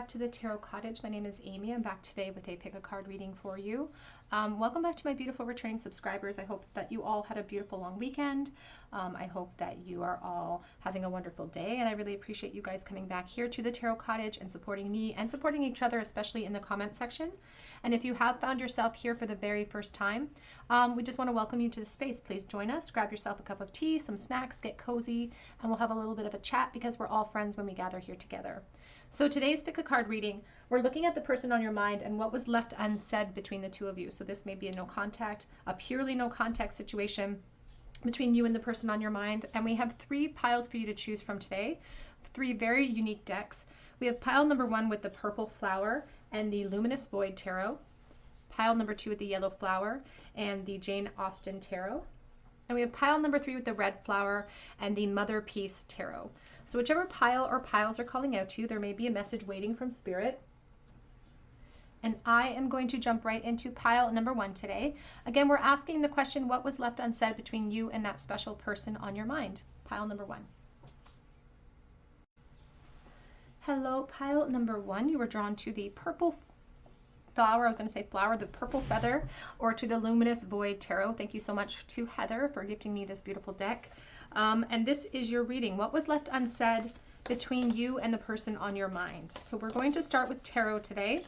back to the Tarot Cottage. My name is Amy. I'm back today with a pick a card reading for you. Welcome back to my beautiful returning subscribers. I hope that you all had a beautiful long weekend. I hope that you are all having a wonderful day, and I really appreciate you guys coming back here to the Tarot Cottage and supporting me and supporting each other, especially in the comment section. And if you have found yourself here for the very first time, we just want to welcome you to the space. Please join us, grab yourself a cup of tea, some snacks, get cozy, and we'll have a little bit of a chat because we're all friends when we gather here together. So today's pick a card reading, we're looking at the person on your mind and what was left unsaid between the two of you. So this may be a purely no contact situation between you and the person on your mind. And we have 3 piles for you to choose from today, 3 very unique decks. We have pile number 1 with the purple flower and the Luminous Void Tarot, pile number 2 with the yellow flower and the Jane Austen Tarot, and we have pile number 3 with the red flower and the Mother Peace Tarot. So whichever pile or piles are calling out to you, there may be a message waiting from Spirit. And I am going to jump right into pile number 1 today. Again, we're asking the question, what was left unsaid between you and that special person on your mind? Pile number 1. Hello, pile number 1. You were drawn to the purple flower, the purple feather, or to the Luminous Void Tarot. Thank you so much to Heather for gifting me this beautiful deck. And this is your reading. What was left unsaid between you and the person on your mind? So we're going to start with tarot today.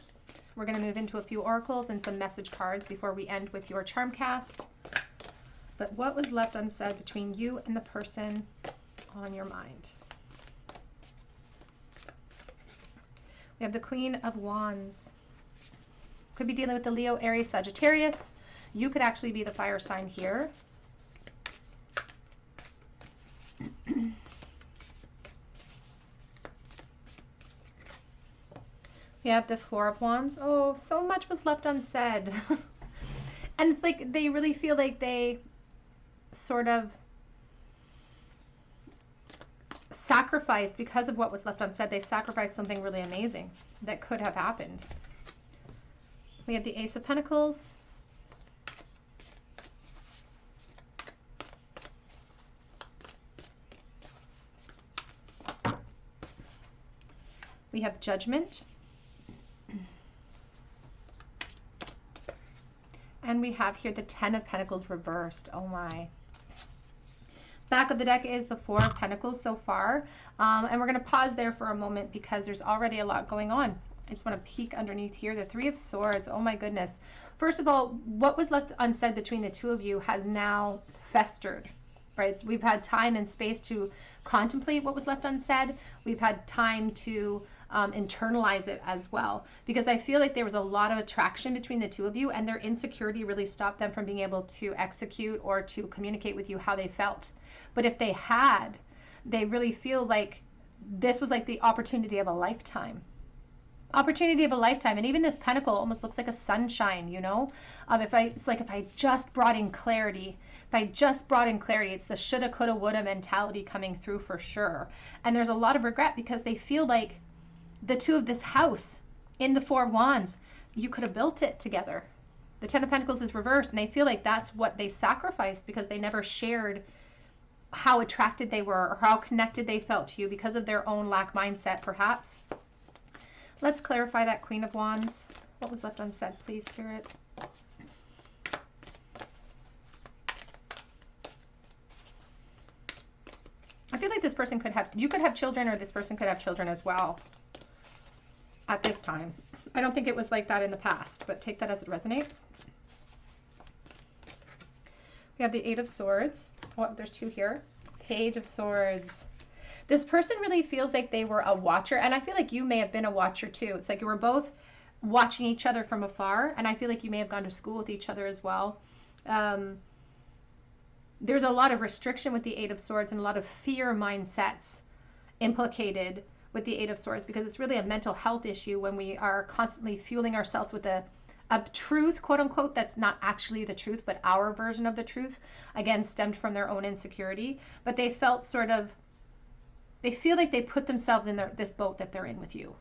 We're going to move into a few oracles and some message cards before we end with your charm cast. But what was left unsaid between you and the person on your mind? We have the Queen of Wands. Could be dealing with the Leo, Aries, Sagittarius. You could actually be the fire sign here. We have the Four of Wands. Oh, so much was left unsaid. And it's like they really feel like they sort of sacrificed, because of what was left unsaid, they sacrificed something really amazing that could have happened. We have the Ace of Pentacles. We have Judgment. And we have here the Ten of Pentacles reversed. Oh my. Back of the deck is the Four of Pentacles so far. And we're going to pause there for a moment because there's already a lot going on. I just want to peek underneath here. The Three of Swords. Oh my goodness. First of all, what was left unsaid between the two of you has now festered, right? So we've had time and space to contemplate what was left unsaid. We've had time to internalize it as well, because I feel like there was a lot of attraction between the two of you, and their insecurity really stopped them from being able to execute or to communicate with you how they felt. But if they had, they really feel like this was like the opportunity of a lifetime. Opportunity of a lifetime. And even this pentacle almost looks like a sunshine, you know? It's like if I just brought in clarity, it's the shoulda, coulda, woulda mentality coming through for sure. And there's a lot of regret because they feel like the two of this house in the Four of Wands, you could have built it together. The Ten of Pentacles is reversed, and they feel like that's what they sacrificed because they never shared how attracted they were or how connected they felt to you because of their own lack mindset, perhaps. Let's clarify that Queen of Wands. What was left unsaid, please, Spirit? I feel like this person you could have children, or this person could have children as well at this time. I don't think it was like that in the past, but take that as it resonates. We have the Eight of Swords. Oh, there's 2 here. Page of Swords. This person really feels like they were a watcher, and I feel like you may have been a watcher too. It's like you were both watching each other from afar, and I feel like you may have gone to school with each other as well. There's a lot of restriction with the Eight of Swords and a lot of fear mindsets implicated with the Eight of Swords, because it's really a mental health issue when we are constantly fueling ourselves with a truth, quote unquote, that's not actually the truth, but our version of the truth, again, stemmed from their own insecurity. But they felt they feel like they put themselves in this boat that they're in with you.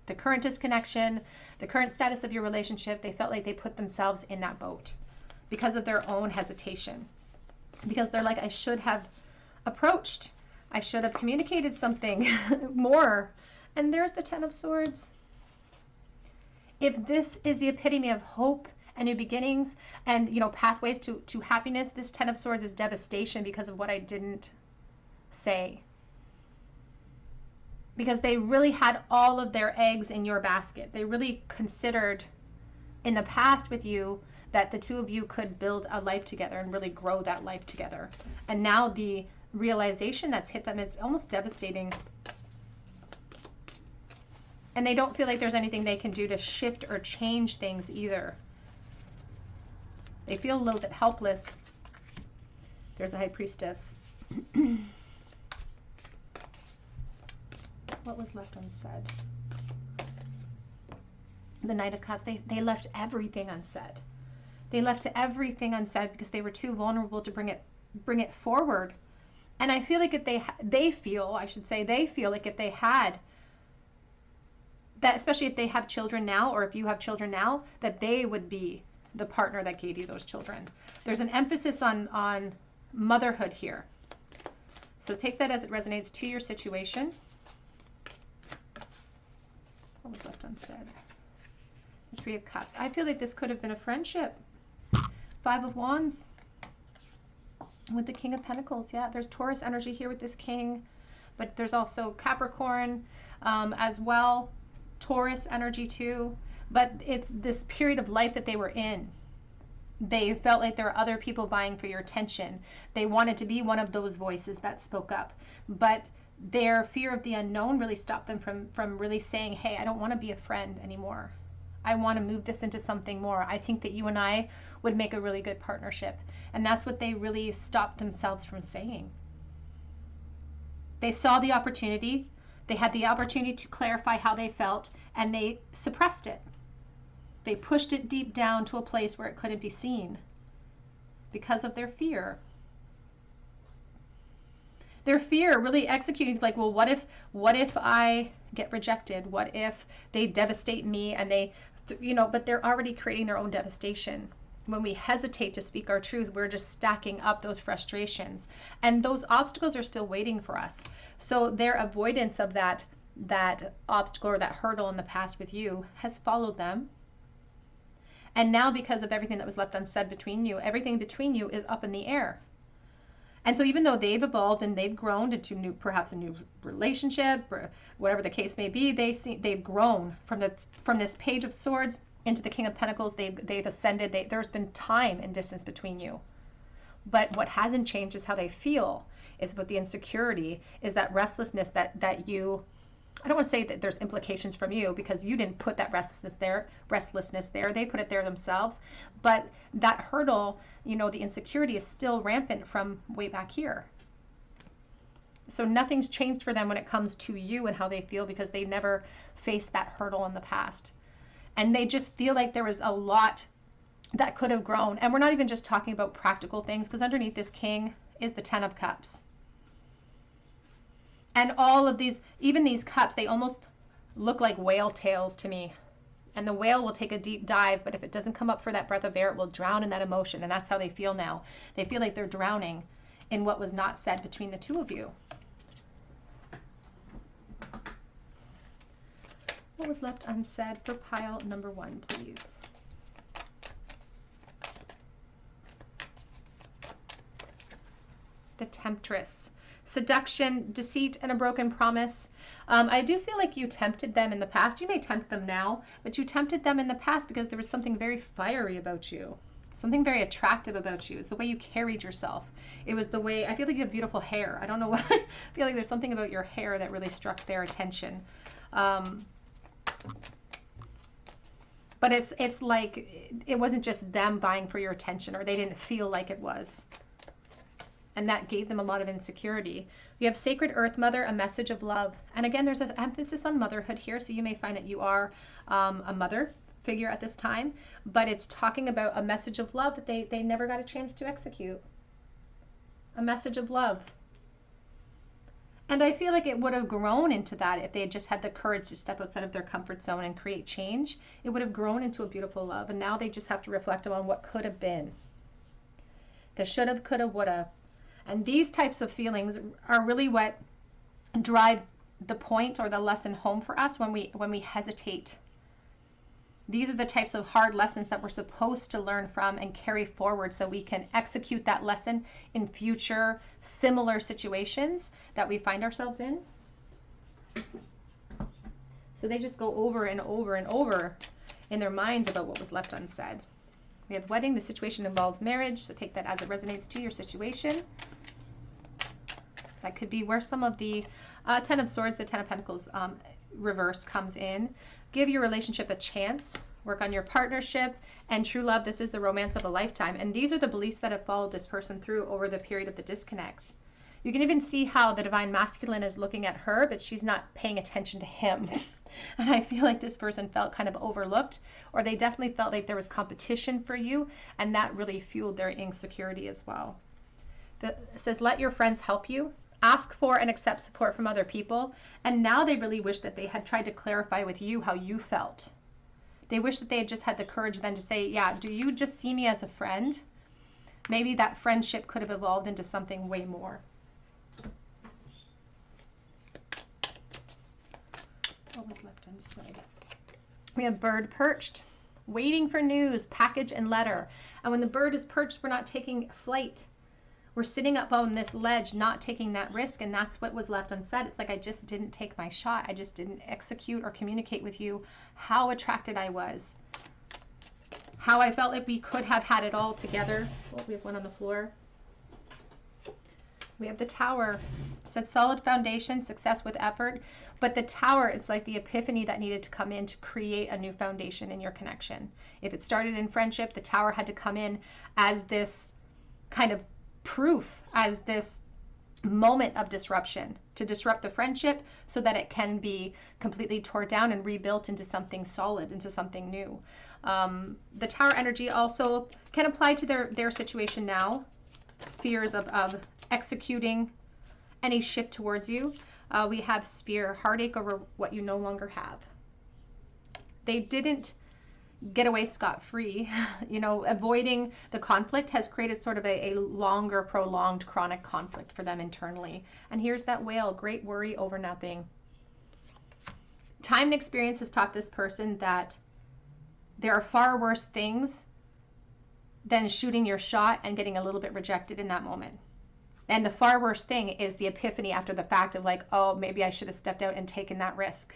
The current disconnection, the current status of your relationship, they felt like they put themselves in that boat because of their own hesitation. Because they're like, I should have approached, I should have communicated something more. And there's the Ten of Swords. if this is the epitome of hope and new beginnings and, you know, pathways to happiness, this Ten of Swords is devastation because of what I didn't say. Because they really had all of their eggs in your basket. They really considered in the past with you that the two of you could build a life together and really grow that life together. And now the realization that's hit them is almost devastating. And they don't feel like there's anything they can do to shift or change things either. They feel a little bit helpless. There's the High Priestess. What was left unsaid? The Knight of Cups. They left everything unsaid. They left everything unsaid because they were too vulnerable to bring it forward. And I feel like if they feel like if they had that, especially if they have children now, or if you have children now, that they would be the partner that gave you those children. There's an emphasis on motherhood here. So take that as it resonates to your situation. What was left unsaid? The Three of Cups. I feel like this could have been a friendship. Five of Wands with the King of Pentacles. Yeah, there's Taurus energy here with this King, but there's also Capricorn as well. Taurus energy too. But it's this period of life that they were in. They felt like there were other people vying for your attention. They wanted to be one of those voices that spoke up. But their fear of the unknown really stopped them from really saying, hey, I don't want to be a friend anymore. I want to move this into something more. I think that you and I would make a really good partnership. And that's what they really stopped themselves from saying. They saw the opportunity. They had the opportunity to clarify how they felt, and they suppressed it. They pushed it deep down to a place where it couldn't be seen because of their fear. Their fear really executing, like, well, what if I get rejected? What if they devastate me? And they, you know, but they're already creating their own devastation. When we hesitate to speak our truth, we're just stacking up those frustrations. And those obstacles are still waiting for us. So their avoidance of that obstacle or that hurdle in the past with you has followed them. And now, because of everything that was left unsaid between you, everything between you is up in the air. And so even though they've evolved and they've grown into perhaps a new relationship, or whatever the case may be, they've grown from this Page of Swords into the King of Pentacles. They've ascended. There's been time and distance between you. But what hasn't changed is how they feel, is about the insecurity, is that restlessness that you, I don't want to say that there's implications from you because you didn't put that restlessness there. They put it there themselves. But that hurdle, you know, the insecurity is still rampant from way back here. So nothing's changed for them when it comes to you and how they feel because they never faced that hurdle in the past. And they just feel like there was a lot that could have grown. And we're not even just talking about practical things, because underneath this King is the Ten of Cups. And all of these, even these cups, they almost look like whale tails to me. And the whale will take a deep dive, but if it doesn't come up for that breath of air, it will drown in that emotion. And that's how they feel now. They feel like they're drowning in what was not said between the two of you. What was left unsaid for pile number 1, please? The Temptress. Seduction, deceit, and a broken promise. I do feel like you tempted them in the past. You may tempt them now, but you tempted them in the past because there was something very fiery about you. Something very attractive about you. It's the way you carried yourself. It was the way, I feel like you have beautiful hair. I don't know why. I feel like there's something about your hair that really struck their attention. But it's like, it wasn't just them vying for your attention, or they didn't feel like it was. And that gave them a lot of insecurity. We have Sacred Earth Mother, a message of love. And again, there's an emphasis on motherhood here. So you may find that you are a mother figure at this time. But it's talking about a message of love that they never got a chance to execute. A message of love. And I feel like it would have grown into that if they had just had the courage to step outside of their comfort zone and create change. It would have grown into a beautiful love. And now they just have to reflect on what could have been. The should have, could have, would have. And these types of feelings are really what drive the point or the lesson home for us when we hesitate. These are the types of hard lessons that we're supposed to learn from and carry forward so we can execute that lesson in future similar situations that we find ourselves in. So they just go over and over and over in their minds about what was left unsaid. We have wedding. The situation involves marriage, so take that as it resonates to your situation. That could be where some of the Ten of Swords, the Ten of Pentacles reversed comes in. Give your relationship a chance. Work on your partnership and true love. This is the romance of a lifetime. And these are the beliefs that have followed this person through over the period of the disconnect. You can even see how the divine masculine is looking at her, but she's not paying attention to him. And I feel like this person felt kind of overlooked, or they definitely felt like there was competition for you, and that really fueled their insecurity as well. It says, let your friends help you. Ask for and accept support from other people. And now they really wish that they had tried to clarify with you how you felt. They wish that they had just had the courage then to say, yeah, do you just see me as a friend? Maybe that friendship could have evolved into something way more. What was left unsaid? We have bird perched, waiting for news, package and letter. And when the bird is perched, we're not taking flight. We're sitting up on this ledge, not taking that risk, and that's what was left unsaid. It's like I just didn't take my shot. I just didn't execute or communicate with you how attracted I was, how I felt like we could have had it all together. Oh, we have one on the floor. We have the Tower. It said solid foundation, success with effort. But the Tower, it's like the epiphany that needed to come in to create a new foundation in your connection. If it started in friendship, the Tower had to come in as this kind of proof, as this moment of disruption to disrupt the friendship so that it can be completely torn down and rebuilt into something solid, into something new. The Tower energy also can apply to their situation now. Fears of executing any shift towards you. We have Spear, heartache over what you no longer have. They didn't get away scot-free. You know, avoiding the conflict has created sort of a longer, prolonged, chronic conflict for them internally. And here's that Whale, great worry over nothing. Time and experience has taught this person that there are far worse things than shooting your shot and getting a little bit rejected in that moment. And the far worse thing is the epiphany after the fact of like, oh, maybe I should have stepped out and taken that risk.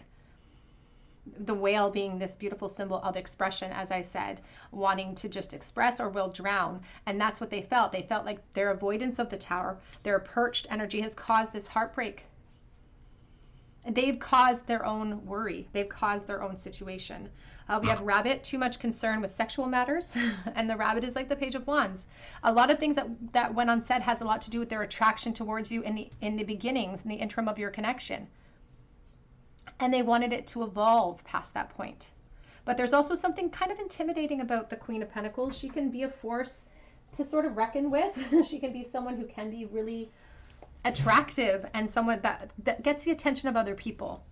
The whale being this beautiful symbol of expression, as I said, wanting to just express or will drown. And that's what they felt. They felt like their avoidance of the Tower, their perched energy has caused this heartbreak. They've caused their own worry. They've caused their own situation. We have Rabbit, too much concern with sexual matters. And the Rabbit is like the Page of Wands. A lot of things that went unsaid has a lot to do with their attraction towards you in the beginnings, in the interim of your connection. And they wanted it to evolve past that point. But there's also something kind of intimidating about the Queen of Pentacles. She can be a force to sort of reckon with. She can be someone who can be really attractive and someone that gets the attention of other people.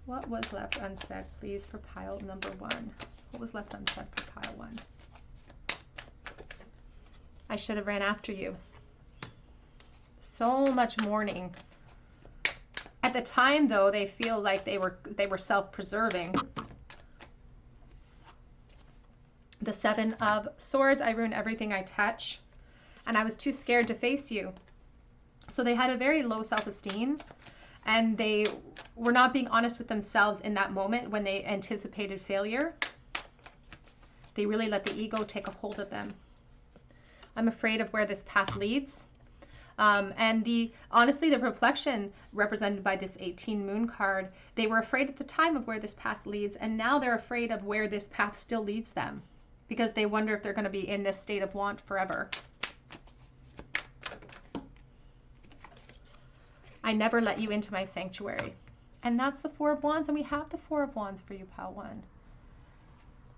What was left unsaid, please, for pile number 1? What was left unsaid for pile 1? I should have ran after you. So much mourning. At the time, though, they feel like they were self-preserving. The Seven of Swords, I ruin everything I touch. And I was too scared to face you. So they had a very low self-esteem. And they were not being honest with themselves in that moment when they anticipated failure. They really let the ego take a hold of them. I'm afraid of where this path leads. And honestly, the reflection represented by this 18 moon card, they were afraid at the time of where this path leads, and now they're afraid of where this path still leads them because they wonder if they're going to be in this state of want forever. I never let you into my sanctuary. And that's the Four of Wands, and we have the Four of Wands for you, pile 1.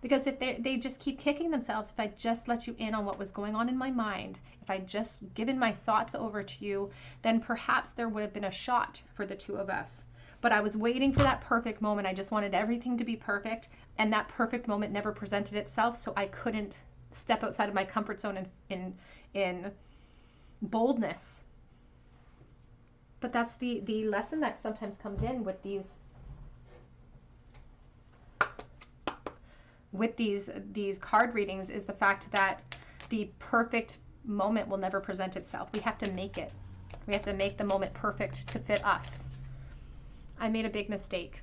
Because if they just keep kicking themselves, if I just let you in on what was going on in my mind, if I just given my thoughts over to you, then perhaps there would have been a shot for the two of us. But I was waiting for that perfect moment. I just wanted everything to be perfect, and that perfect moment never presented itself, so I couldn't step outside of my comfort zone in boldness. But that's the lesson that sometimes comes in with these with these card readings is the fact that the perfect moment will never present itself. We have to make it. We have to make the moment perfect to fit us. I made a big mistake.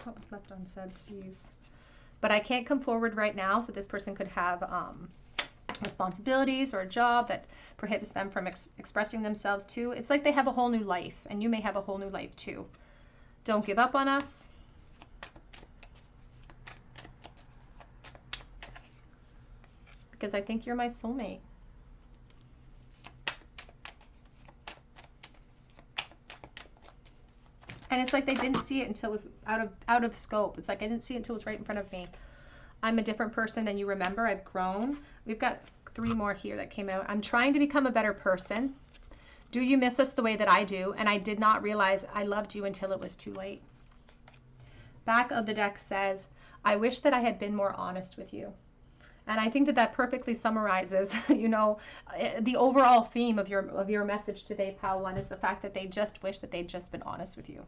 What was left unsaid, please? But I can't come forward right now, so this person could have responsibilities or a job that prohibits them from expressing themselves too. It's like they have a whole new life, and you may have a whole new life too. Don't give up on us. Because I think you're my soulmate. And it's like they didn't see it until it was out of scope. It's like I didn't see it until it was right in front of me. I'm a different person than you remember. I've grown. We've got 3 more here that came out. I'm trying to become a better person. Do you miss us the way that I do? And I did not realize I loved you until it was too late. Back of the deck says, I wish that I had been more honest with you. And I think that that perfectly summarizes, you know, the overall theme of your message today, Pile 1, is the fact that they just wish that they'd just been honest with you.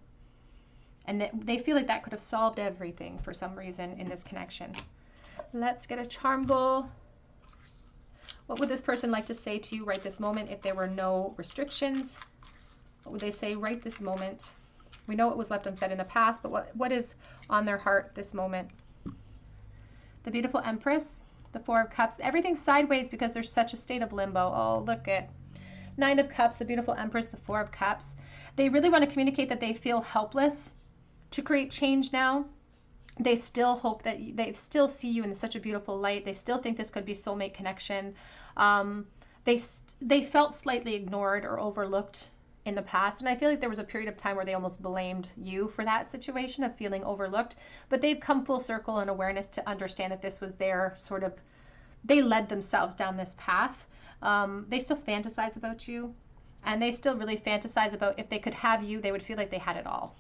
And that they feel like that could have solved everything for some reason in this connection. Let's get a charm bowl. What would this person like to say to you right this moment if there were no restrictions? What would they say right this moment? We know what was left unsaid in the past, but what is on their heart this moment? The beautiful Empress, the 4 of Cups. Everything's sideways because there's such a state of limbo. Oh, look at 9 of Cups, the beautiful Empress, the 4 of Cups. They really want to communicate that they feel helpless to create change now. They still hope that they still see you in such a beautiful light. They still think this could be soulmate connection. They felt slightly ignored or overlooked in the past, and I feel like there was a period of time where they almost blamed you for that situation of feeling overlooked, but they've come full circle in awareness to understand that this was their sort of, they led themselves down this path. They still fantasize about you, and they still really fantasize about if they could have you, they would feel like they had it all.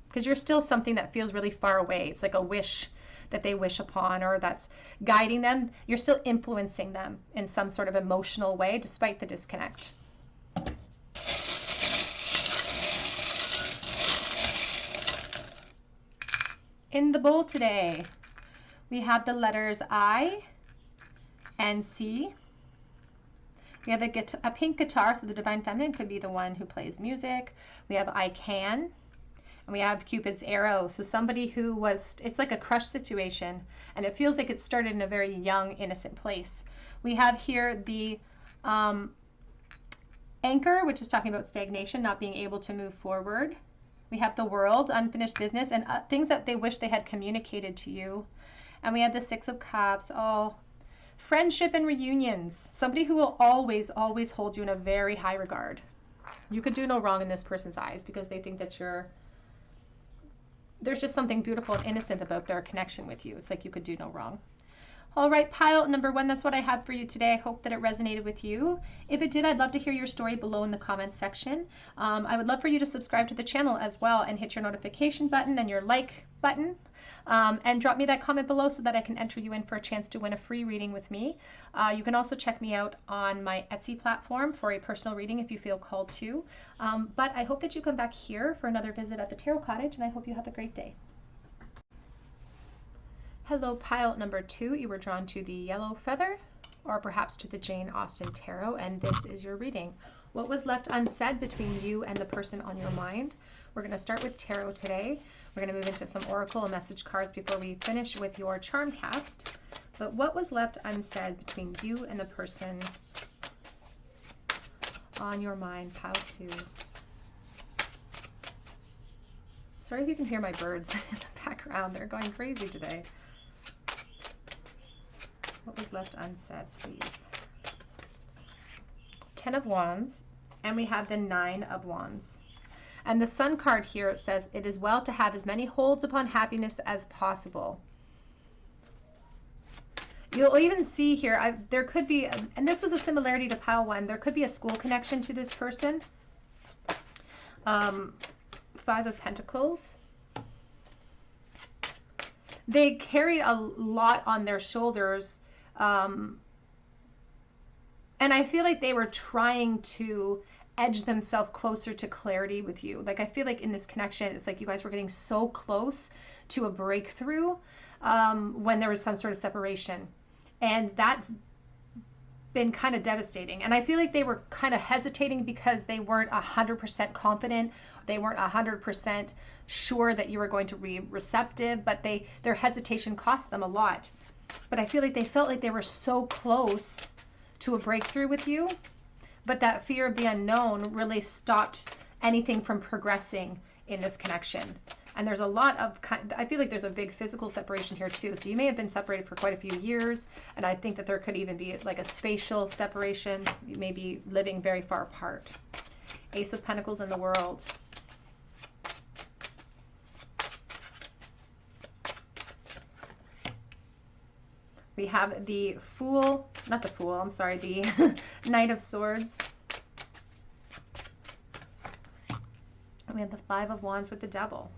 Because you're still something that feels really far away. It's like a wish that they wish upon, or that's guiding them. You're still influencing them in some sort of emotional way, despite the disconnect. In the bowl today, we have the letters I and C. We have a pink guitar, so the Divine Feminine could be the one who plays music. We have I can. And we have Cupid's arrow. So somebody who was, it's like a crush situation, and it feels like it started in a very young, innocent place. We have here the anchor, which is talking about stagnation, not being able to move forward. We have the World, unfinished business, and things that they wish they had communicated to you. And we have the 6 of Cups. Oh, friendship and reunions. Somebody who will always, always hold you in a very high regard. You could do no wrong in this person's eyes because they think that there's just something beautiful and innocent about their connection with you. It's like you could do no wrong. All right, pile number 1, that's what I have for you today. I hope that it resonated with you. If it did, I'd love to hear your story below in the comments section. I would love for you to subscribe to the channel as well and hit your notification button and your like button. And drop me that comment below so that I can enter you in for a chance to win a free reading with me. You can also check me out on my Etsy platform for a personal reading if you feel called to. But I hope that you come back here for another visit at the Tarot Cottage, and I hope you have a great day. Hello, pile number 2. You were drawn to the yellow feather, or perhaps to the Jane Austen Tarot, and this is your reading. What was left unsaid between you and the person on your mind? We're going to start with tarot today. We're going to move into some oracle and message cards before we finish with your charm cast. But what was left unsaid between you and the person on your mind, pile 2? Sorry if you can hear my birds in the background. They're going crazy today. What was left unsaid, please? 10 of Wands, and we have the 9 of Wands. And the Sun card here, it says, it is well to have as many holds upon happiness as possible. You'll even see here, there could be, and this was a similarity to pile 1, there could be a school connection to this person. 5 of Pentacles. They carry a lot on their shoulders. And I feel like they were trying to edge themselves closer to clarity with you. Like I feel like in this connection, it's like you guys were getting so close to a breakthrough when there was some sort of separation. And that's been kind of devastating. And I feel like they were kind of hesitating because they weren't 100% confident. They weren't 100% sure that you were going to be receptive, but their hesitation cost them a lot. But I feel like they felt like they were so close to a breakthrough with you, but that fear of the unknown really stopped anything from progressing in this connection. And there's a lot of, I feel like there's a big physical separation here too. So you may have been separated for quite a few years. And I think that there could even be like a spatial separation. You may be living very far apart. Ace of Pentacles in the World. We have the Fool, not the Fool, I'm sorry, the Knight of Swords. And we have the Five of Wands with the Devil.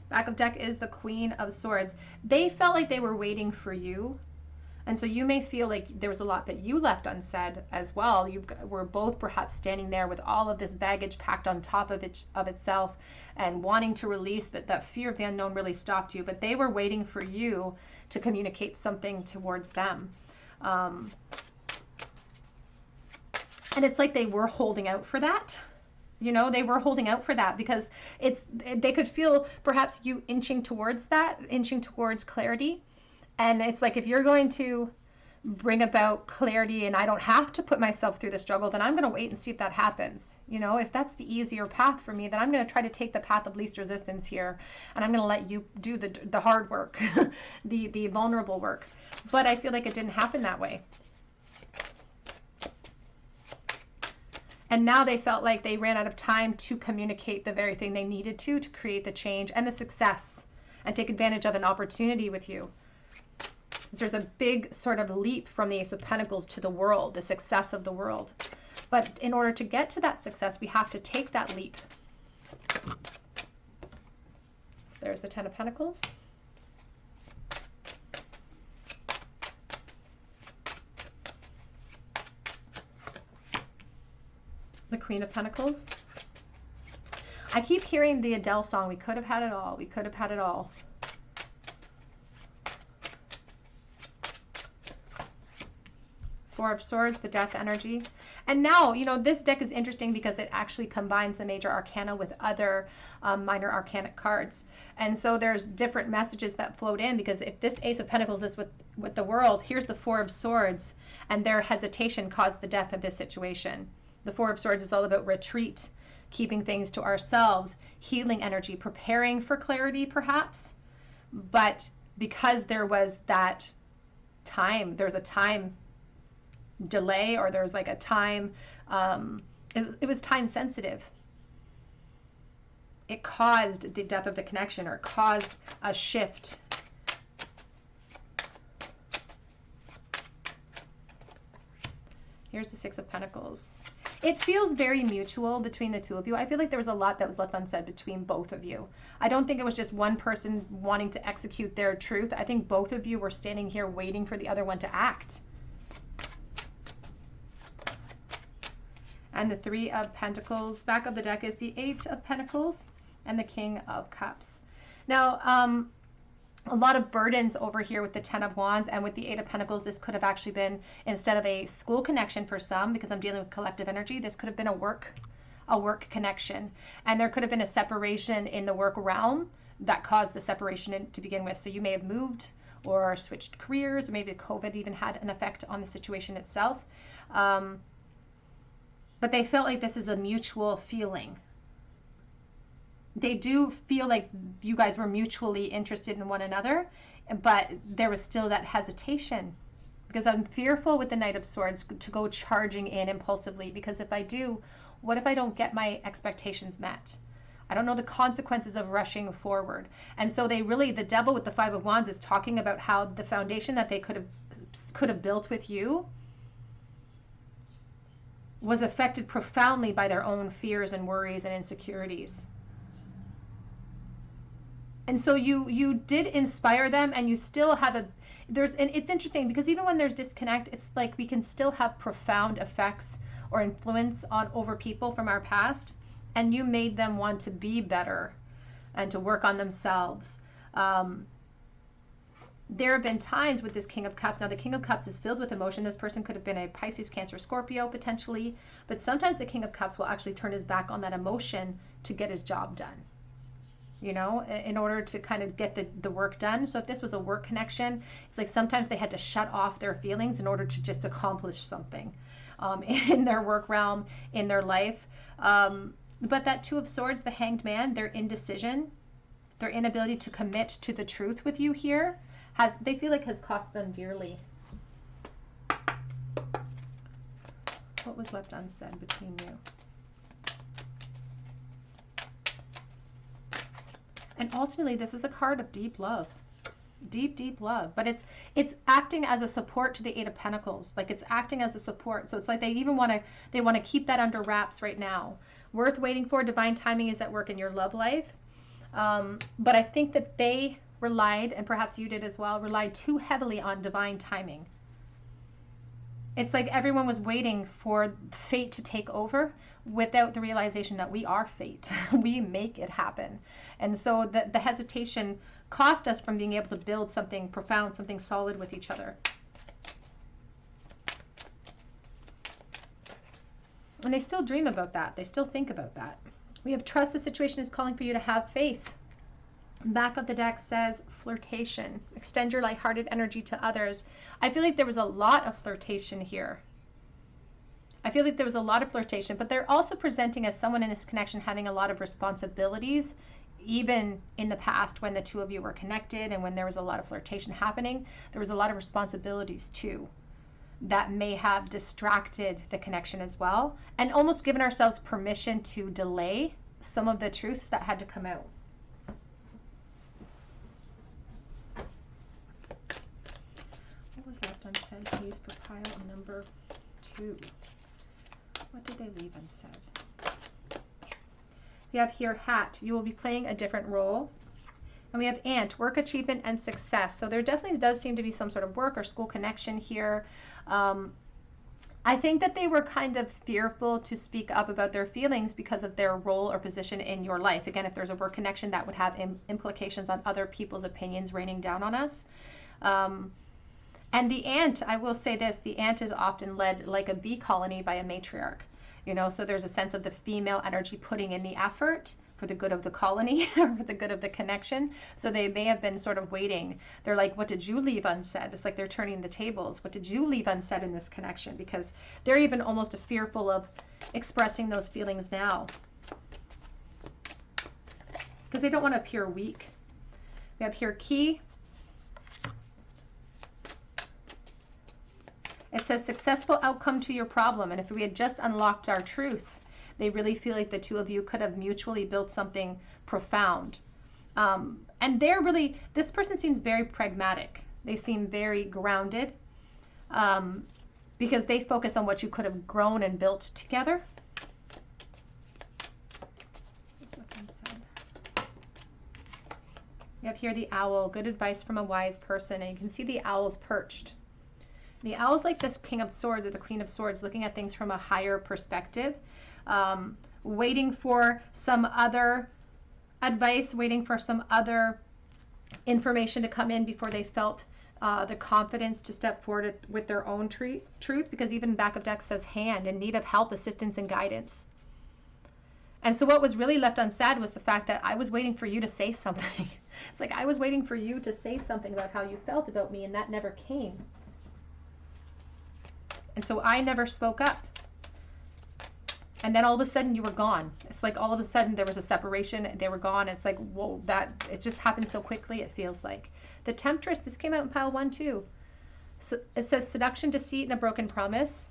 Back of deck is the Queen of Swords. They felt like they were waiting for you. And so you may feel like there was a lot that you left unsaid as well. You were both perhaps standing there with all of this baggage packed on top of itself and wanting to release, but that fear of the unknown really stopped you. But they were waiting for you to communicate something towards them. And it's like they were holding out for that. You know, they were holding out for that because they could feel perhaps you inching towards that, inching towards clarity. And it's like, if you're going to bring about clarity and I don't have to put myself through the struggle, then I'm going to wait and see if that happens. You know, if that's the easier path for me, then I'm going to try to take the path of least resistance here. And I'm going to let you do the hard work, the vulnerable work. But I feel like it didn't happen that way. And now they felt like they ran out of time to communicate the very thing they needed to create the change and the success and take advantage of an opportunity with you. There's a big sort of leap from the Ace of Pentacles to the world, the success of the world. But in order to get to that success, we have to take that leap. There's the Ten of Pentacles. The Queen of Pentacles. I keep hearing the Adele song, we could have had it all, we could have had it all. Four of Swords, the Death energy. And now, you know, this deck is interesting because it actually combines the major arcana with other minor arcanic cards. And so there's different messages that float in, because if this Ace of Pentacles is with the world, here's the Four of Swords, and their hesitation caused the death of this situation. The Four of Swords is all about retreat, keeping things to ourselves, healing energy, preparing for clarity perhaps. But because there was that time, there's a time delay, or there's like a time, it was time sensitive. It caused the death of the connection, or caused a shift. Here's the Six of Pentacles. It feels very mutual between the two of you. I feel like there was a lot that was left unsaid between both of you. I don't think it was just one person wanting to execute their truth. I think both of you were standing here waiting for the other one to act. And the Three of Pentacles. Back of the deck is the Eight of Pentacles and the King of Cups. Now, a lot of burdens over here with the Ten of Wands, and with the Eight of Pentacles, this could have actually been, instead of a school connection for some, because I'm dealing with collective energy, this could have been a work connection. And there could have been a separation in the work realm that caused the separation to begin with. So you may have moved or switched careers, or maybe COVID even had an effect on the situation itself. But they felt like this is a mutual feeling. They do feel like you guys were mutually interested in one another, but there was still that hesitation, because I'm fearful with the Knight of Swords to go charging in impulsively, because if I do, what if I don't get my expectations met? I don't know the consequences of rushing forward. And so they really, the Devil with the Five of Wands is talking about how the foundation that they could have built with you was affected profoundly by their own fears and worries and insecurities. And so you did inspire them, and you still have and it's interesting because even when there's disconnect, it's like we can still have profound effects or influence on over people from our past, and you made them want to be better and to work on themselves. There have been times with this King of Cups. Now, the King of Cups is filled with emotion. This person could have been a Pisces, Cancer, Scorpio, potentially. But sometimes the King of Cups will actually turn his back on that emotion to get his job done, you know, in order to kind of get the work done. So if this was a work connection, it's like sometimes they had to shut off their feelings in order to just accomplish something in their work realm, in their life. But that Two of Swords, the Hanged Man, their indecision, their inability to commit to the truth with you here, they feel like has cost them dearly. What was left unsaid between you? And ultimately, this is a card of deep love. Deep, deep love. But it's acting as a support to the Eight of Pentacles. Like, it's acting as a support. So it's like they even want to keep that under wraps right now. Worth waiting for. Divine timing is at work in your love life. But I think that they relied, and perhaps you did as well, relied too heavily on divine timing. It's like everyone was waiting for fate to take over without the realization that we are fate. We make it happen. And so the hesitation cost us from being able to build something profound, something solid with each other. And they still dream about that. They still think about that. We have trust. The situation is calling for you to have faith. Back of the deck says flirtation. Extend your lighthearted energy to others. I feel like there was a lot of flirtation here. I feel like there was a lot of flirtation, but they're also presenting as someone in this connection having a lot of responsibilities, even in the past when the two of you were connected and when there was a lot of flirtation happening. There was a lot of responsibilities too that may have distracted the connection as well, and almost given ourselves permission to delay some of the truths that had to come out. Left unsaid, please, for pile number 2. What did they leave unsaid? We have here hat. You will be playing a different role. And we have ant, work achievement and success. So there definitely does seem to be some sort of work or school connection here. I think that they were kind of fearful to speak up about their feelings because of their role or position in your life. Again, if there's a work connection, that would have implications on other people's opinions raining down on us. And the ant, I will say this, the ant is often led like a bee colony by a matriarch, you know, so there's a sense of the female energy putting in the effort for the good of the colony, or for the good of the connection. So they may have been sort of waiting. They're like, what did you leave unsaid? It's like they're turning the tables. What did you leave unsaid in this connection? Because they're even almost fearful of expressing those feelings now, because they don't want to appear weak. We have here key. It says successful outcome to your problem. And if we had just unlocked our truth, they really feel like the two of you could have mutually built something profound. And they're really, this person seems very pragmatic. They seem very grounded because they focus on what you could have grown and built together. You have here the owl, good advice from a wise person. And you can see the owl's perched. The owl's like this King of Swords or the Queen of Swords, looking at things from a higher perspective, waiting for some other advice, waiting for some other information to come in before they felt the confidence to step forward with their own truth, because even back of deck says hand, in need of help, assistance, and guidance. And so what was really left unsaid was the fact that I was waiting for you to say something. It's like I was waiting for you to say something about how you felt about me, and that never came. And so I never spoke up. And then all of a sudden you were gone. It's like all of a sudden there was a separation, they were gone. It's like, whoa, it just happened so quickly, it feels like. The Temptress, this came out in pile 1 too. So it says seduction, deceit, and a broken promise.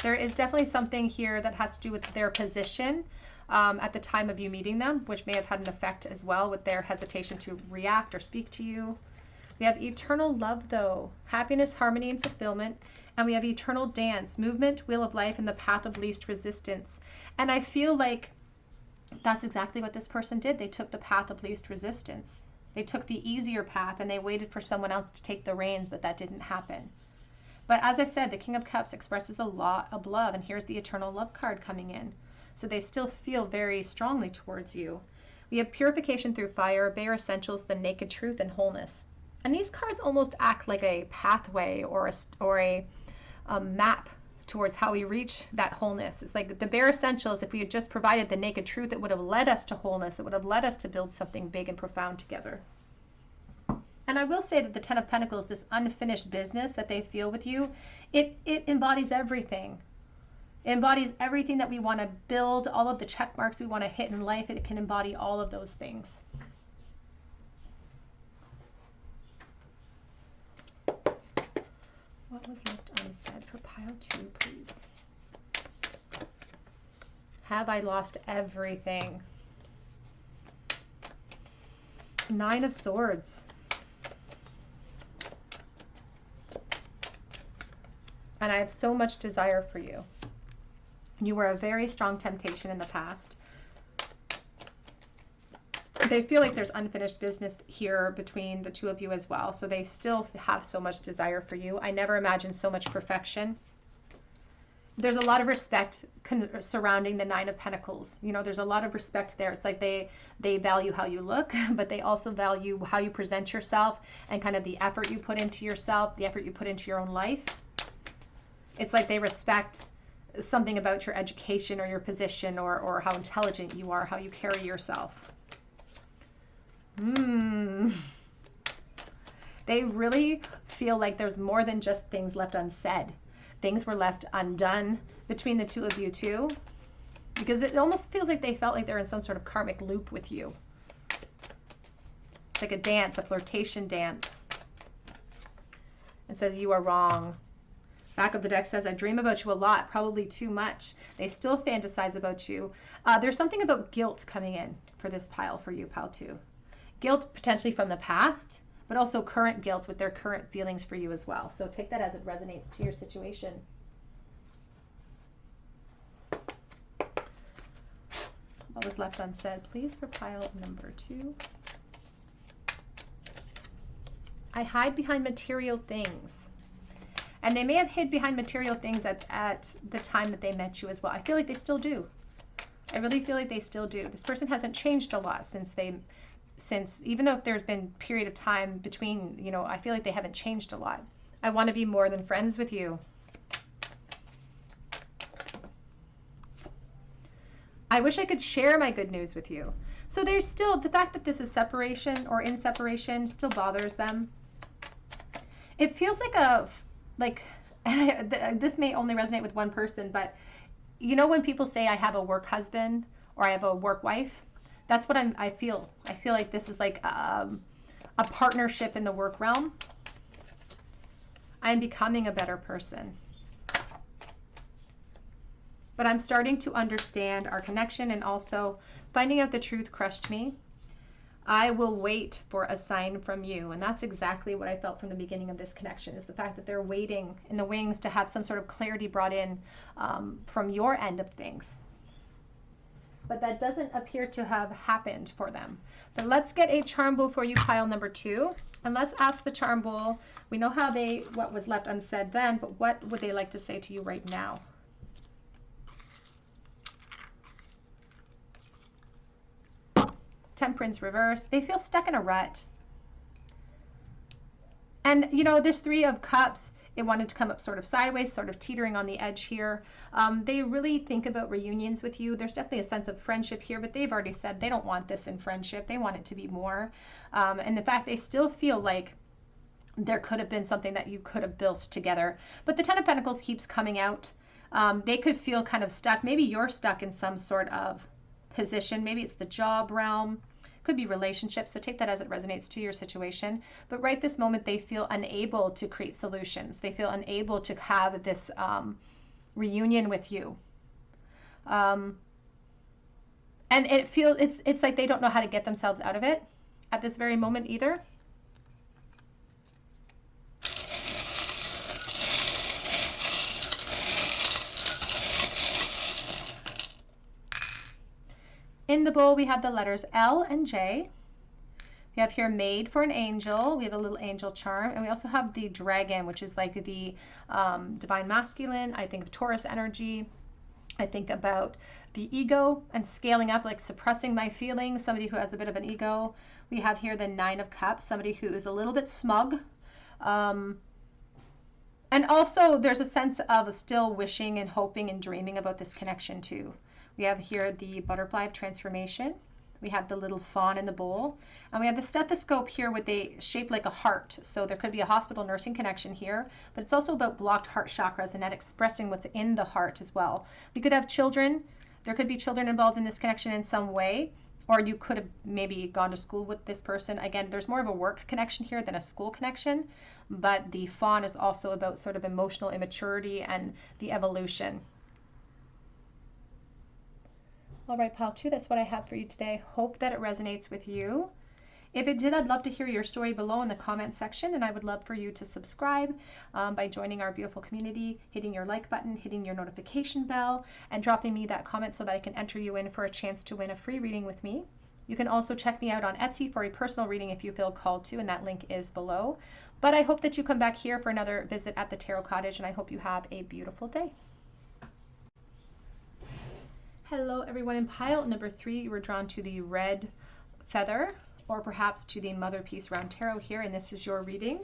There is definitely something here that has to do with their position at the time of you meeting them, which may have had an effect as well with their hesitation to react or speak to you. We have eternal love though, happiness, harmony, and fulfillment. And we have eternal dance, movement, wheel of life, and the path of least resistance. And I feel like that's exactly what this person did. They took the path of least resistance. They took the easier path and they waited for someone else to take the reins, but that didn't happen. But as I said, the King of Cups expresses a lot of love, and here's the Eternal Love card coming in. So they still feel very strongly towards you. We have purification through fire, bare essentials, the naked truth, and wholeness. And these cards almost act like a pathway or a map towards how we reach that wholeness. It's like the bare essentials. If we had just provided the naked truth, it would have led us to wholeness. It would have led us to build something big and profound together. And I will say that the Ten of Pentacles, this unfinished business that they feel with you, it embodies everything. It embodies everything that we want to build, all of the check marks we want to hit in life. It can embody all of those things. What was left unsaid for pile 2, please? Have I lost everything? 9 of Swords. And I have so much desire for you. You were a very strong temptation in the past. They feel like there's unfinished business here between the two of you as well. So they still have so much desire for you. I never imagined so much perfection. There's a lot of respect surrounding the 9 of Pentacles. You know, there's a lot of respect there. It's like they value how you look, but they also value how you present yourself and kind of the effort you put into yourself, the effort you put into your own life. It's like they respect something about your education or your position or how intelligent you are, how you carry yourself. They really feel like there's more than just things left unsaid. Things were left undone between the two of you too, because it almost feels like they felt like they're in some sort of karmic loop with you. It's like a dance, a flirtation dance. It says you are wrong. Back of the deck says, I dream about you a lot, probably too much. They still fantasize about you. There's something about guilt coming in for this pile for you, pile 2. Guilt potentially from the past, but also current guilt with their current feelings for you as well. So take that as it resonates to your situation. What was left unsaid, please, for pile number 2? I hide behind material things. And they may have hid behind material things at the time that they met you as well. I feel like they still do. I really feel like they still do. This person hasn't changed a lot since even though if there's been a period of time between, you know, I feel like they haven't changed a lot. I want to be more than friends with you. I wish I could share my good news with you. So there's still, the fact that this is separation or in separation still bothers them. It feels like this may only resonate with one person, but you know when people say I have a work husband or I have a work wife, that's what I feel. I feel like this is like a partnership in the work realm. I'm becoming a better person. But I'm starting to understand our connection, and also finding out the truth crushed me. I will wait for a sign from you. And that's exactly what I felt from the beginning of this connection, is the fact that they're waiting in the wings to have some sort of clarity brought in from your end of things. But that doesn't appear to have happened for them. But let's get a charm bowl for you, pile number 2. And let's ask the charm bowl. We know what was left unsaid then, but what would they like to say to you right now? Temperance reverse. They feel stuck in a rut. And, you know, this 3 of Cups, it wanted to come up sort of sideways, sort of teetering on the edge here. They really think about reunions with you. There's definitely a sense of friendship here, but they've already said they don't want this in friendship. They want it to be more. And in fact, they still feel like there could have been something that you could have built together. But the Ten of Pentacles keeps coming out. They could feel kind of stuck. Maybe you're stuck in some sort of position. Maybe it's the job realm. Could be relationships. So take that as it resonates to your situation. But right this moment, they feel unable to create solutions. They feel unable to have this reunion with you. And it's like they don't know how to get themselves out of it at this very moment either. In the bowl, we have the letters L and J. We have here made for an angel. We have a little angel charm. And we also have the dragon, which is like the divine masculine. I think of Taurus energy. I think about the ego and scaling up, like suppressing my feelings, somebody who has a bit of an ego. We have here the Nine of Cups, somebody who is a little bit smug. And also there's a sense of still wishing and hoping and dreaming about this connection too. We have here the butterfly of transformation. We have the little fawn in the bowl. And we have the stethoscope here with a shape like a heart. So there could be a hospital nursing connection here, but it's also about blocked heart chakras and that expressing what's in the heart as well. We could have children. There could be children involved in this connection in some way, or you could have maybe gone to school with this person. Again, there's more of a work connection here than a school connection, but the fawn is also about sort of emotional immaturity and the evolution. All right, pile 2, that's what I have for you today. Hope that it resonates with you. If it did, I'd love to hear your story below in the comment section, and I would love for you to subscribe by joining our beautiful community, hitting your like button, hitting your notification bell, and dropping me that comment so that I can enter you in for a chance to win a free reading with me. You can also check me out on Etsy for a personal reading if you feel called to, and that link is below. But I hope that you come back here for another visit at the Tarot Cottage, and I hope you have a beautiful day. Hello everyone. In pile number 3, you were drawn to the red feather, or perhaps to the Mother Peace Round Tarot here, and this is your reading.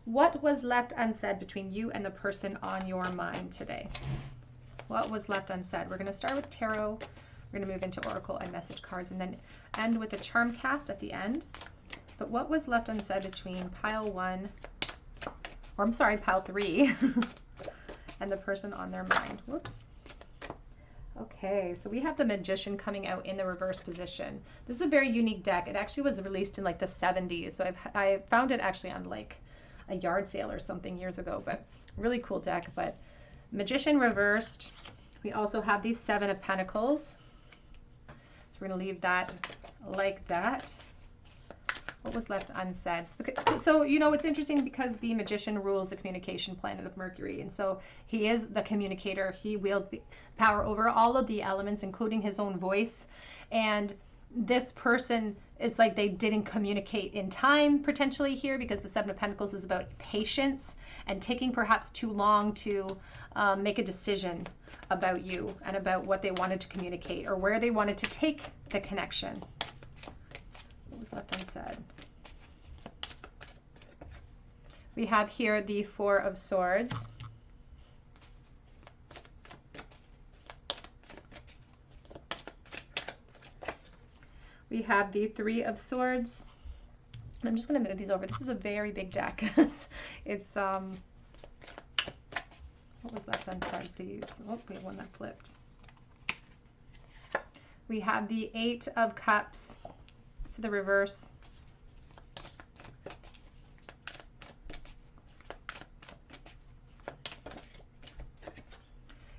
What was left unsaid between you and the person on your mind today? What was left unsaid? We're going to start with tarot. We're going to move into oracle and message cards, and then end with a charm cast at the end. But what was left unsaid between pile 1, or I'm sorry, pile 3, and the person on their mind? Whoops. Okay, so we have the Magician coming out in the reverse position. This is a very unique deck. It actually was released in like the 70s, so I found it actually on like a yard sale or something years ago, but really cool deck. But Magician reversed. We also have these 7 of Pentacles. So we're going to leave that like that. What was left unsaid? So, you know, it's interesting because the Magician rules the communication planet of Mercury. And so he is the communicator. He wields the power over all of the elements, including his own voice. And this person, it's like they didn't communicate in time potentially here, because the 7 of Pentacles is about patience and taking perhaps too long to make a decision about you and about what they wanted to communicate or where they wanted to take the connection. What was left unsaid? We have here the 4 of Swords. We have the 3 of Swords. I'm just going to move these over. This is a very big deck. It's what was left unsaid, please? Oh, we have one that flipped. We have the 8 of Cups to the reverse.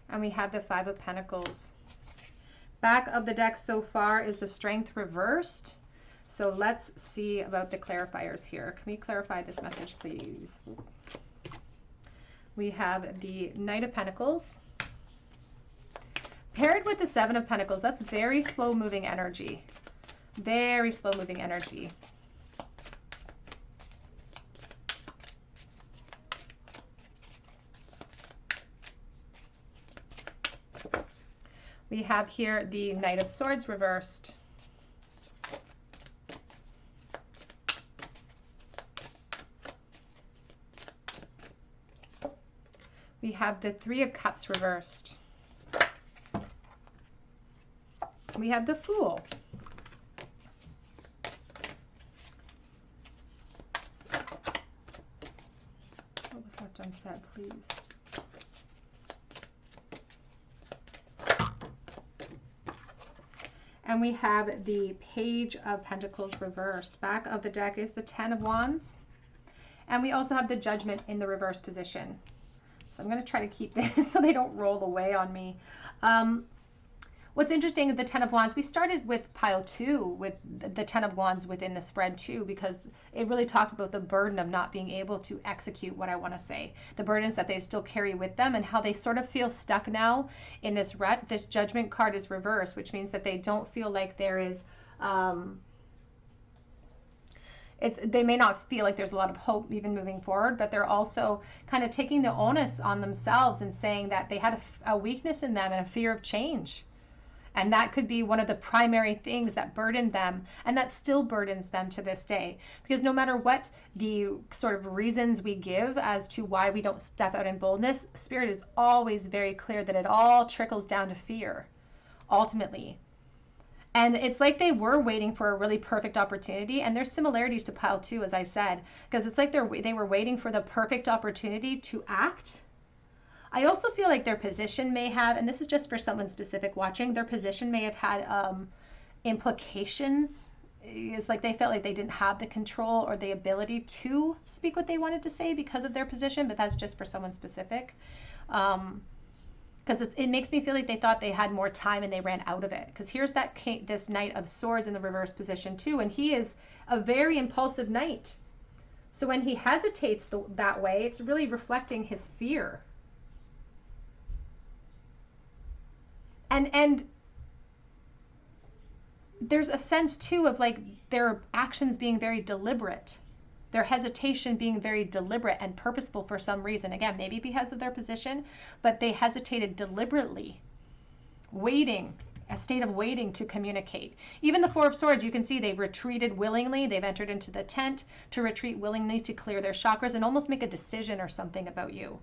And we have the 5 of Pentacles. Back of the deck so far is the Strength reversed. So let's see about the clarifiers here. Can we clarify this message, please? We have the Knight of Pentacles. Paired with the 7 of Pentacles, that's very slow moving energy. Very slow moving energy. We have here the Knight of Swords reversed. We have the 3 of Cups reversed. We have the Fool. What was left unsaid, please? And we have the Page of Pentacles reversed. Back of the deck is the 10 of Wands. And we also have the Judgment in the reverse position. So I'm going to try to keep this so they don't roll away on me. What's interesting is the 10 of Wands. We started with pile 2 with the 10 of Wands within the spread too, because it really talks about the burden of not being able to execute what I want to say. The burdens that they still carry with them and how they sort of feel stuck now in this rut. This Judgment card is reversed, which means that they don't feel like there is they may not feel like there's a lot of hope even moving forward, but they're also kind of taking the onus on themselves and saying that they had a weakness in them and a fear of change. And that could be one of the primary things that burdened them, and that still burdens them to this day. Because no matter what the sort of reasons we give as to why we don't step out in boldness, Spirit is always very clear that it all trickles down to fear, ultimately. And it's like they were waiting for a really perfect opportunity. And there's similarities to pile 2, as I said, because it's like they were waiting for the perfect opportunity to act. I also feel like their position may have, and this is just for someone specific watching, their position may have had implications. It's like they felt like they didn't have the control or the ability to speak what they wanted to say because of their position, but that's just for someone specific. Because it makes me feel like they thought they had more time and they ran out of it. Because here's this Knight of Swords in the reverse position too, and he is a very impulsive knight. So when he hesitates that way, it's really reflecting his fear. And there's a sense too of like their actions being very deliberate, their hesitation being very deliberate and purposeful for some reason. Again, maybe because of their position, but they hesitated deliberately, waiting, a state of waiting to communicate. Even the Four of Swords, you can see they've retreated willingly. They've entered into the tent to retreat willingly to clear their chakras and almost make a decision or something about you.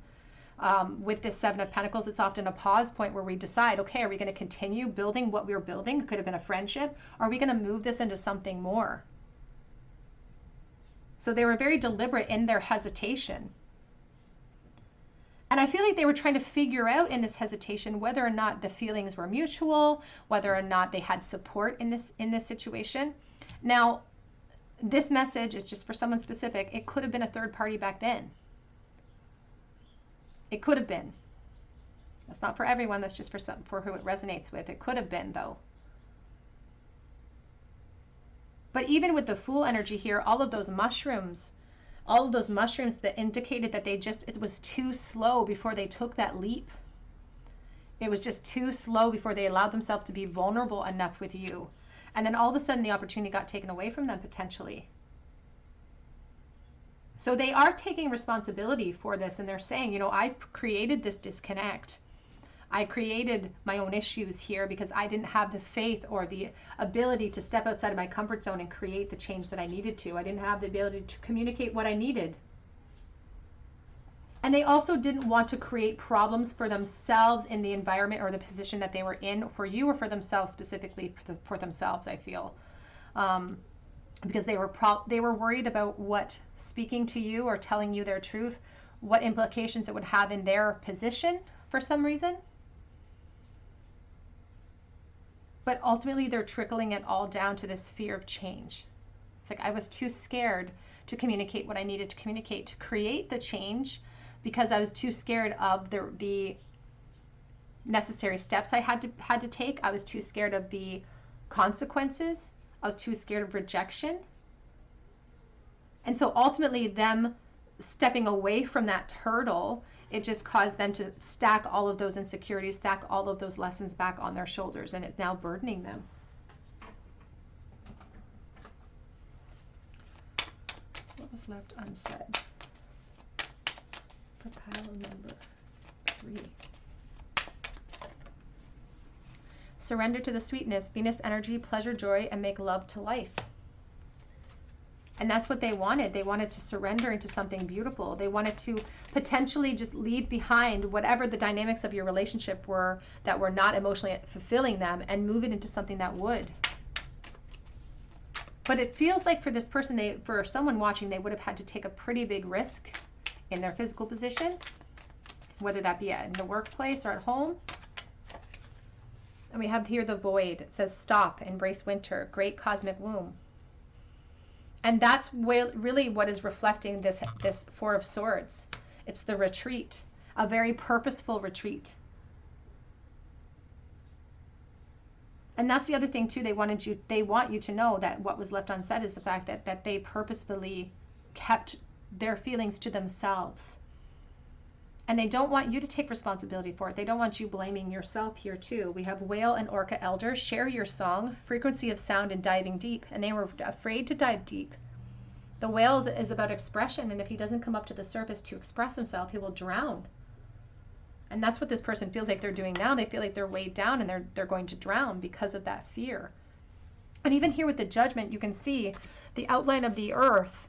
With this Seven of Pentacles, it's often a pause point where we decide, okay, are we going to continue building what we were building? It could have been a friendship. Or are we going to move this into something more? So they were very deliberate in their hesitation. And I feel like they were trying to figure out in this hesitation whether or not the feelings were mutual, whether or not they had support in this situation. Now, this message is just for someone specific. It could have been a third party back then. It could have been. That's not for everyone. That's just for who it resonates with. It could have been, though. But even with the Fool energy here, all of those mushrooms that indicated that it was too slow before they took that leap. It was just too slow before they allowed themselves to be vulnerable enough with you. And then all of a sudden the opportunity got taken away from them potentially. So they are taking responsibility for this, and they're saying, I created this disconnect. I created my own issues here because I didn't have the faith or the ability to step outside of my comfort zone and create the change that I needed to. I didn't have the ability to communicate what I needed. And they also didn't want to create problems for themselves in the environment or the position that they were in, for you or for themselves, specifically for themselves, I feel. Because they were worried about what speaking to you or telling you their truth, what implications it would have in their position for some reason. But ultimately, they're trickling it all down to this fear of change. It's like I was too scared to communicate what I needed to communicate to create the change because I was too scared of the necessary steps I had to take. I was too scared of the consequences. I was too scared of rejection. And so ultimately them stepping away from that hurdle, it just caused them to stack all of those insecurities, stack all of those lessons back on their shoulders, and it's now burdening them. What was left unsaid for pile number 3? Surrender to the sweetness, Venus energy, pleasure, joy, and make love to life. And that's what they wanted. They wanted to surrender into something beautiful. They wanted to potentially just leave behind whatever the dynamics of your relationship were that were not emotionally fulfilling them and move it into something that would. But it feels like for this person, for someone watching, they would have had to take a pretty big risk in their physical position, whether that be in the workplace or at home. And we have here the void. It says, stop, embrace winter, great cosmic womb. And that's really what is reflecting this Four of Swords. It's the retreat, a very purposeful retreat. And that's the other thing too. They want you to know that what was left unsaid is the fact that they purposefully kept their feelings to themselves. And they don't want you to take responsibility for it. They don't want you blaming yourself here too. We have Whale and Orca Elder. Share your song, frequency of sound and diving deep. And they were afraid to dive deep. The whale is about expression, and if he doesn't come up to the surface to express himself, he will drown. And that's what this person feels like they're doing now. They feel like they're weighed down and they're going to drown because of that fear. And even here with the Judgment, you can see the outline of the earth.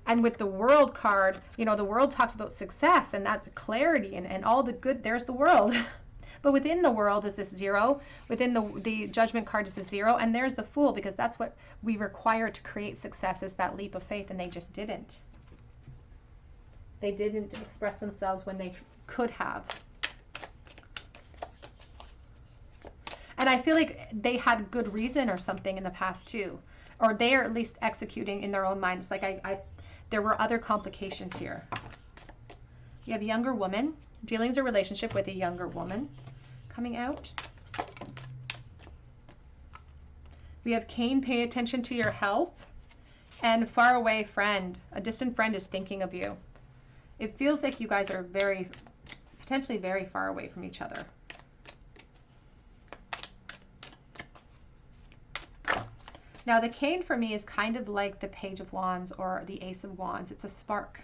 And with the World card, you know, the World talks about success, and that's clarity and all the good. There's the world. But within the world is this 0. Within the Judgment card is a 0. And there's the Fool, because that's what we require to create success, is that leap of faith. And they just didn't. They didn't express themselves when they could have. And I feel like they had good reason or something in the past too. Or they are at least executing in their own mind. It's like there were other complications here. You have younger woman. Dealings or relationship with a younger woman coming out. We have Cain, pay attention to your health. And far away friend. A distant friend is thinking of you. It feels like you guys are potentially very far away from each other. Now, the Cain for me is kind of like the Page of Wands or the Ace of Wands. It's a spark.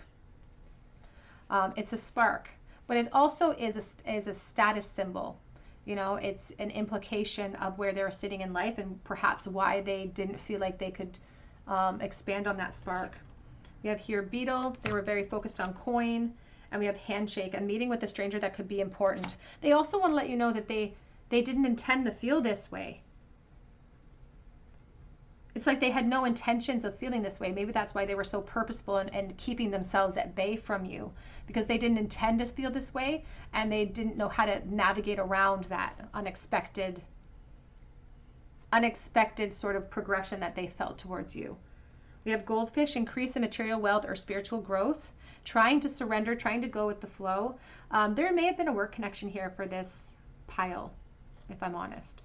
It's a spark. But it also is a status symbol. You know, it's an implication of where they're sitting in life and perhaps why they didn't feel like they could expand on that spark. We have here Beetle. They were very focused on coin. And we have Handshake, a meeting with a stranger that could be important. They also want to let you know that they didn't intend to feel this way. It's like they had no intentions of feeling this way. Maybe that's why they were so purposeful and keeping themselves at bay from you, because they didn't intend to feel this way and they didn't know how to navigate around that unexpected sort of progression that they felt towards you. We have Goldfish, increase in material wealth or spiritual growth, trying to surrender, trying to go with the flow. There may have been a work connection here for this pile, if I'm honest.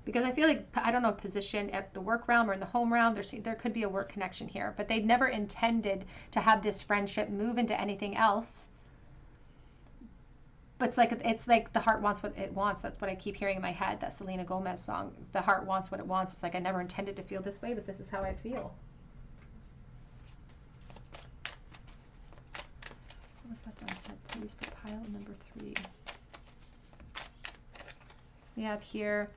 Because I feel like, I don't know, position at the work realm or in the home realm, there could be a work connection here. But they never intended to have this friendship move into anything else. But it's like the heart wants what it wants. That's what I keep hearing in my head, that Selena Gomez song. The heart wants what it wants. It's like I never intended to feel this way, but this is how I feel. What was that unsaid, please, for pile number 3? We have here,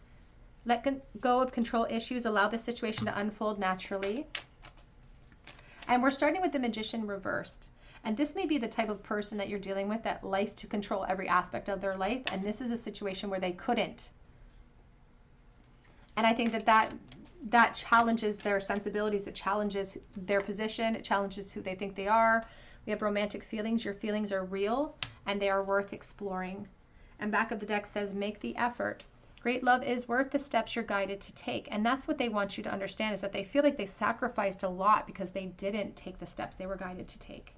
let go of control issues, allow the situation to unfold naturally. And we're starting with the Magician reversed. And this may be the type of person that you're dealing with that likes to control every aspect of their life. And this is a situation where they couldn't. And I think that challenges their sensibilities. It challenges their position. It challenges who they think they are. We have romantic feelings. Your feelings are real and they are worth exploring. And back of the deck says, make the effort. Great love is worth the steps you're guided to take. And that's what they want you to understand, is that they feel like they sacrificed a lot because they didn't take the steps they were guided to take.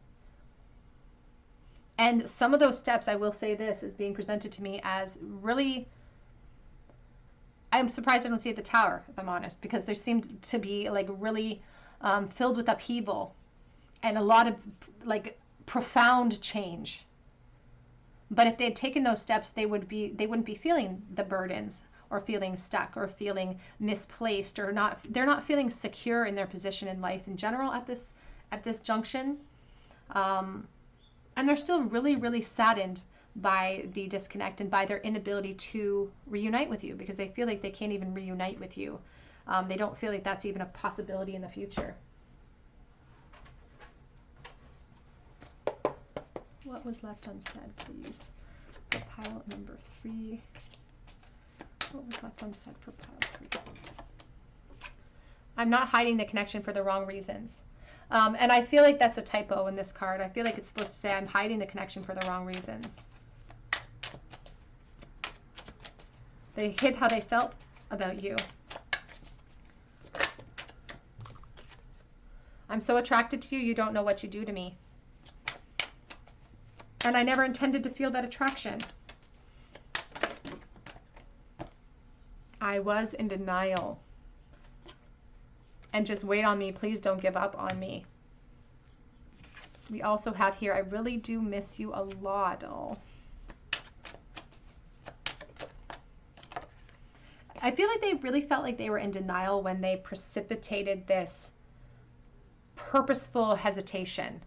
And some of those steps, I will say this, is being presented to me as really, I'm surprised I don't see it at the Tower, if I'm honest, because there seemed to be like really filled with upheaval and a lot of like profound change. But if they had taken those steps, they wouldn't be feeling the burdens or feeling stuck or feeling misplaced or not. They're not feeling secure in their position in life in general at this junction. And they're still really, really saddened by the disconnect and by their inability to reunite with you, because they feel like they can't even reunite with you. They don't feel like that's even a possibility in the future. What was left unsaid, please? For pile number 3. What was left unsaid for pile 3? I'm not hiding the connection for the wrong reasons. And I feel like that's a typo in this card. I feel like it's supposed to say I'm hiding the connection for the wrong reasons. They hid how they felt about you. I'm so attracted to you, you don't know what you do to me. And I never intended to feel that attraction. I was in denial. And just wait on me. Please don't give up on me. We also have here, I really do miss you a lot. Oh. I feel like they really felt like they were in denial when they precipitated this purposeful hesitation.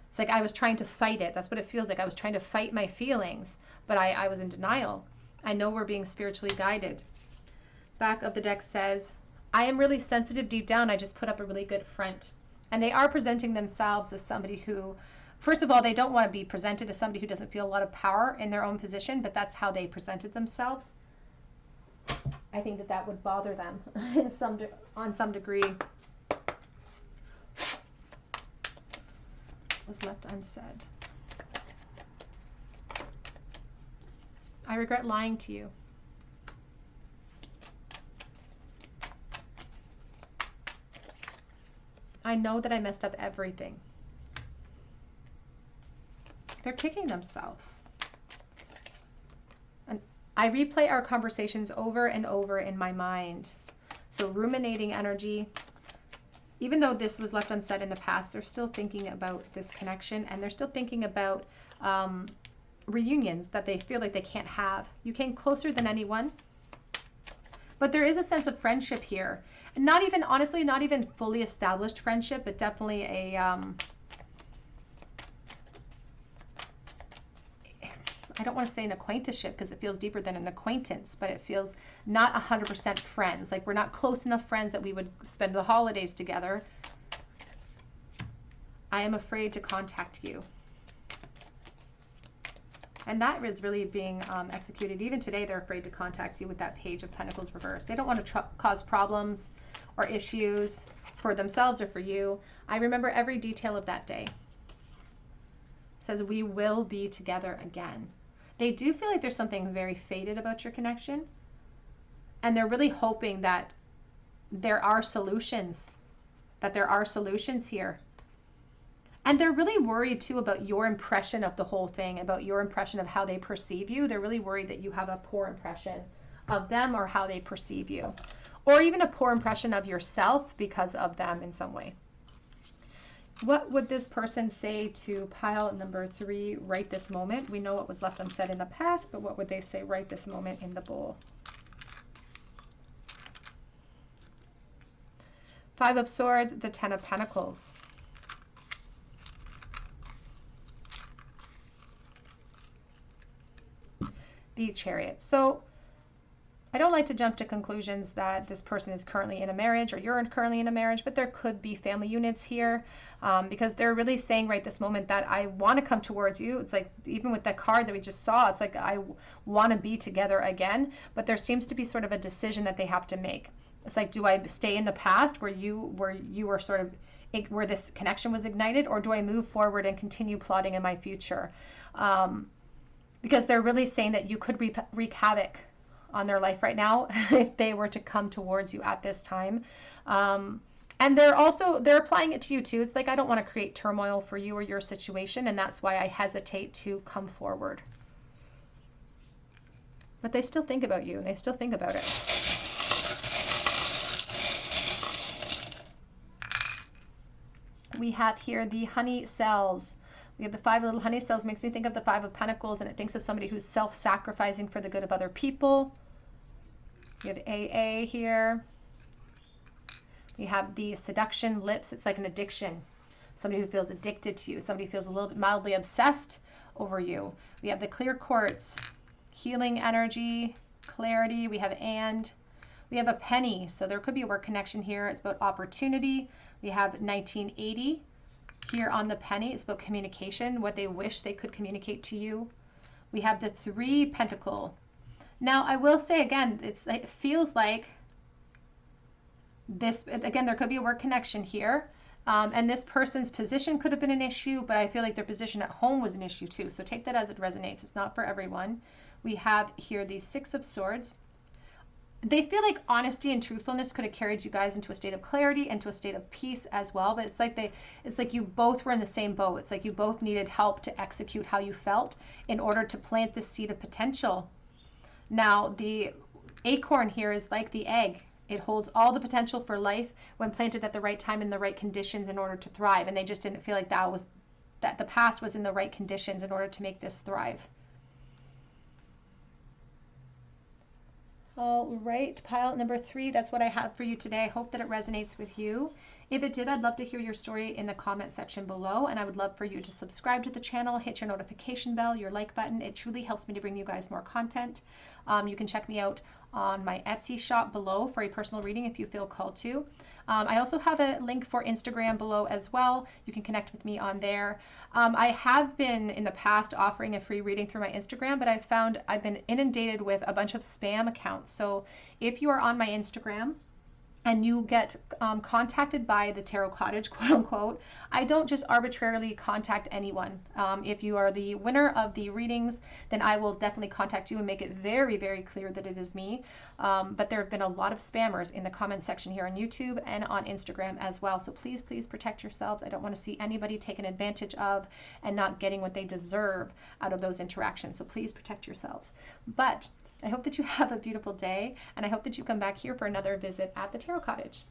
It's like I was trying to fight it. That's what it feels like. I was trying to fight my feelings, but I was in denial. I know we're being spiritually guided. Back of the deck says, I am really sensitive deep down. I just put up a really good front. And they are presenting themselves as somebody who, first of all, they don't want to be presented as somebody who doesn't feel a lot of power in their own position, but that's how they presented themselves. I think that that would bother them on some degree. Was left unsaid. I regret lying to you. I know that I messed up everything. They're kicking themselves. And I replay our conversations over and over in my mind. So ruminating energy. Even though this was left unsaid in the past, they're still thinking about this connection, and they're still thinking about reunions that they feel like they can't have. You came closer than anyone, but there is a sense of friendship here. Not even, honestly, not even fully established friendship, but definitely a, I don't want to say an acquaintanceship because it feels deeper than an acquaintance, but it feels not 100% friends. Like we're not close enough friends that we would spend the holidays together. I am afraid to contact you. And that is really being executed. Even today, they're afraid to contact you with that Page of Pentacles reversed. They don't want to cause problems or issues for themselves or for you. I remember every detail of that day. It says, we will be together again. They do feel like there's something very fated about your connection. And they're really hoping that there are solutions. That there are solutions here. And they're really worried too about your impression of the whole thing, about your impression of how they perceive you. They're really worried that you have a poor impression of them or how they perceive you. Or even a poor impression of yourself because of them in some way. What would this person say to pile number 3 right this moment? We know what was left unsaid in the past, but what would they say right this moment in the bowl? 5 of Swords, the 10 of Pentacles. The Chariot. So I don't like to jump to conclusions that this person is currently in a marriage or you're currently in a marriage, but there could be family units here because they're really saying right this moment that I want to come towards you. It's like even with that card that we just saw, it's like I want to be together again, but there seems to be sort of a decision that they have to make. It's like, do I stay in the past where you were sort of where this connection was ignited, or do I move forward and continue plotting in my future? Because they're really saying that you could wreak havoc on their life right now if they were to come towards you at this time. And they're applying it to you too. It's like, I don't want to create turmoil for you or your situation, and that's why I hesitate to come forward. But they still think about you, and they still think about it. We have here the honey cells. We have the 5 little honey cells. Makes me think of the 5 of Pentacles, and it thinks of somebody who's self-sacrificing for the good of other people. We have AA here. We have the seduction lips. It's like an addiction. Somebody who feels addicted to you. Somebody who feels a little bit mildly obsessed over you. We have the clear quartz, healing energy, clarity. We have and. We have a penny. So there could be a work connection here. It's about opportunity. We have 1980. Here on the penny, it's about communication, what they wish they could communicate to you. We have the 3 pentacle. Now, I will say again, it feels like this, again, there could be a work connection here. And this person's position could have been an issue, but I feel like their position at home was an issue too. So take that as it resonates. It's not for everyone. We have here the 6 of Swords. They feel like honesty and truthfulness could have carried you guys into a state of clarity, into a state of peace as well. But it's like you both were in the same boat. It's like you both needed help to execute how you felt in order to plant the seed of potential. Now, the acorn here is like the egg. It holds all the potential for life when planted at the right time in the right conditions in order to thrive. And they just didn't feel like that the past was in the right conditions in order to make this thrive. All right, pile number 3, that's what I have for you today. I hope that it resonates with you. If it did, I'd love to hear your story in the comment section below, and I would love for you to subscribe to the channel, hit your notification bell, your like button. It truly helps me to bring you guys more content. You can check me out on my Etsy shop below for a personal reading if you feel called to. I also have a link for Instagram below as well. You can connect with me on there. I have been in the past offering a free reading through my Instagram, but I've found I've been inundated with a bunch of spam accounts. So if you are on my Instagram and you get contacted by the Tarot Cottage, quote unquote, I don't just arbitrarily contact anyone. If you are the winner of the readings, then I will definitely contact you and make it very, very clear that it is me. But there have been a lot of spammers in the comment section here on YouTube and on Instagram as well. So please, please protect yourselves. I don't want to see anybody taken advantage of and not getting what they deserve out of those interactions. So please protect yourselves. But I hope that you have a beautiful day, and I hope that you come back here for another visit at the Tarot Cottage.